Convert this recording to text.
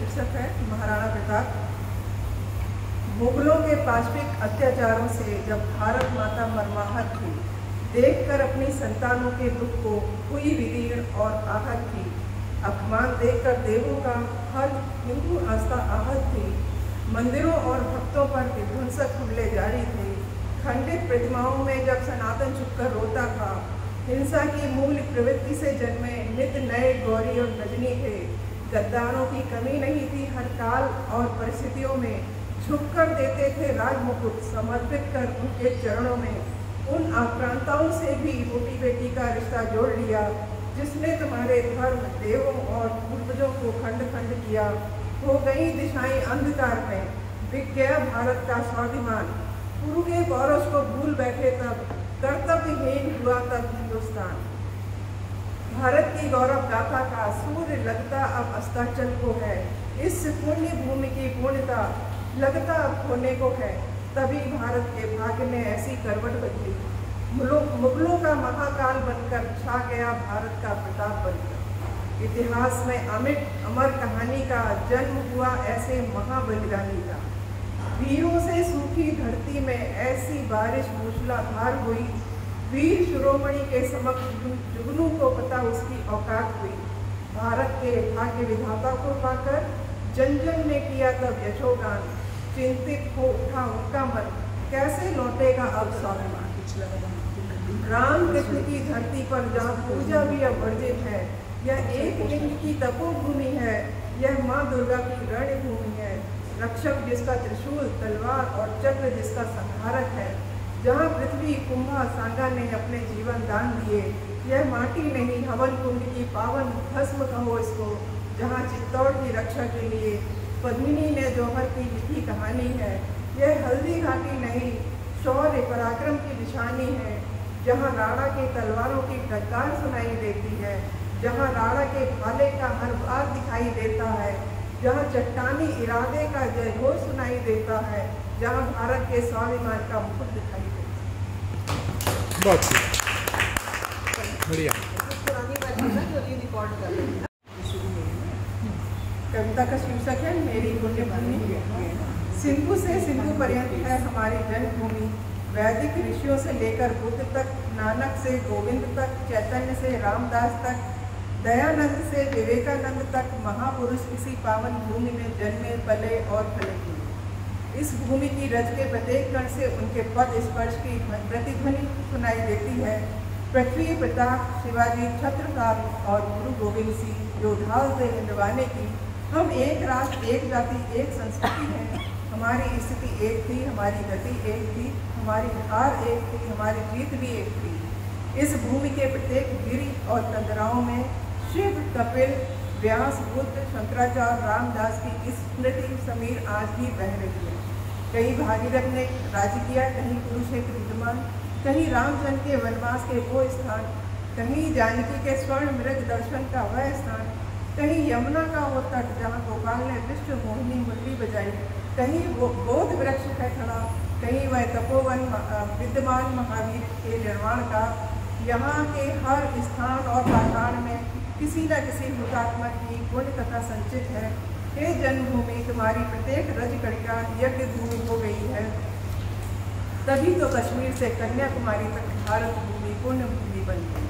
शीर्षक है महाराणा प्रताप। मुगलों के पाशविक अत्याचारों से जब भारत माता मर्माहत थी, देखकर अपनी संतानों के दुख को हुई विदीर्ण और आहत थी। अपमान देखकर देवों का हर हिंदू आस्था आहत थी। मंदिरों और भक्तों पर विध्वंसक हमले जारी थे। खंडित प्रतिमाओं में जब सनातन छुपकर रोता था, हिंसा की मूल प्रवृत्ति से जन्मे नित नए गौरी और रजनी थे। गद्दारों की कमी नहीं थी, हर काल और परिस्थितियों में झुककर देते थे राजमुकुट, समर्पित कर उनके चरणों में। उन आक्रांताओं से भी रोटी बेटी का रिश्ता जोड़ लिया, जिसने तुम्हारे धर्म, देवों और पूर्वजों को खंड खंड किया। हो गई दिशाएं अंधकार में, बिक गया भारत का स्वाभिमान। गुरु के गौरव को भूल बैठे तब, कर्तव्यहीन हुआ तब हिंदुस्तान। भारत की गौरव गाथा का सूर्य लगता अब अस्ताचल को है। इस पुण्य भूमि की पूर्णता लगता अब खोने को है। तभी भारत के भाग्य ने ऐसी करवट बदली, मुगलों का महाकाल बनकर छा गया भारत का प्रताप बनकर। इतिहास में अमर कहानी का जन्म हुआ ऐसे महाबलिदानी का। वीरों से सूखी धरती में ऐसी बारिश मूसलाधार हुई। वीर शिरोमणि के समक्ष जुगनू को पता उसकी औकात हुई। भारत के भाग्य विधाता को पाकर जन जन ने किया तब यशोगान। चिंतित हो उठा उनका मन, कैसे लौटेगा अब स्वाभिमान। राम कृष्ण की धरती पर जहाँ पूजा भी अब वर्जित है, यह एक लिंग की तपोभूमि है, यह माँ दुर्गा की रणभूमि है। रक्षक जिसका त्रिशूल, तलवार और चक्र जिसका संहारक है। जहाँ पृथ्वी, कुंभा, सांगा ने अपने जीवन दान दिए, यह माटी नहीं हवन कुंड की पावन भस्म कहो इसको। जहाँ चित्तौड़ की रक्षा के लिए पद्मिनी ने जौहर की लिखी कहानी है, यह हल्दी घाटी नहीं शौर्य पराक्रम की निशानी है। जहाँ राणा की तलवारों की टंकार सुनाई देती है, जहाँ राणा के भाले का हर बार दिखाई देता है, जहाँ चट्टानी इरादे का जय घोष सुनाई देता है, जहाँ भारत के स्वाभिमान का मुकुट दिखाई देता है। बहुत बढ़िया। कविता का शीर्षक है मेरी पुण्य भूमि। सिंधु से सिंधु पर्यंत है हमारी जन्मभूमि। वैदिक ऋषियों से लेकर बुद्ध तक, नानक से गोविंद तक, चैतन्य से रामदास तक, दयानंद से विवेकानंद तक महापुरुष इसी पावन भूमि में जन्मे, पले और फले हुए। इस भूमि की रज के प्रत्येक कण से उनके पद स्पर्श की प्रतिध्वनि सुनाई देती है। पृथ्वी प्रताप, शिवाजी, छत्रसाल और गुरु गोविंद सिंह योद्धाओं से हिंदवाने की हम एक राष्ट्र, एक जाति, एक संस्कृति हैं। हमारी स्थिति एक थी, हमारी गति एक थी, हमारी हार एक थी, हमारी जीत भी एक थी। इस भूमि के प्रत्येक गिरि और तंद्राओं में शिव, कपिल, व्यास, बुद्ध, शंकराचार्य, रामदास की स्मृति समीर आज भी बह रही है। कहीं भागीरथ ने राज्य किया, कहीं कुरुक्षेत्र विद्यमान, कहीं रामचंद्र के वनवास के वो स्थान, कहीं जानकी के स्वर्ण मृग दर्शन का वह स्थान, कहीं यमुना का वो तट जहाँ गोपाल ने विश्व मोहिनी मुरली बजाई, कहीं वो बोध वृक्ष है खड़ा, कहीं वह तपोवन विद्यमान महावीर के निर्माण का। यहाँ के हर स्थान और पाषाण में किसी न किसी हुतात्मा की पुण्य कथा संचित है। हे जन्मभूमि, तुम्हारी प्रत्येक रज कड़िका यज्ञ भूमि हो गई है। तभी तो कश्मीर से कन्याकुमारी तक भारत भूमि पुण्य भूमि बन गई।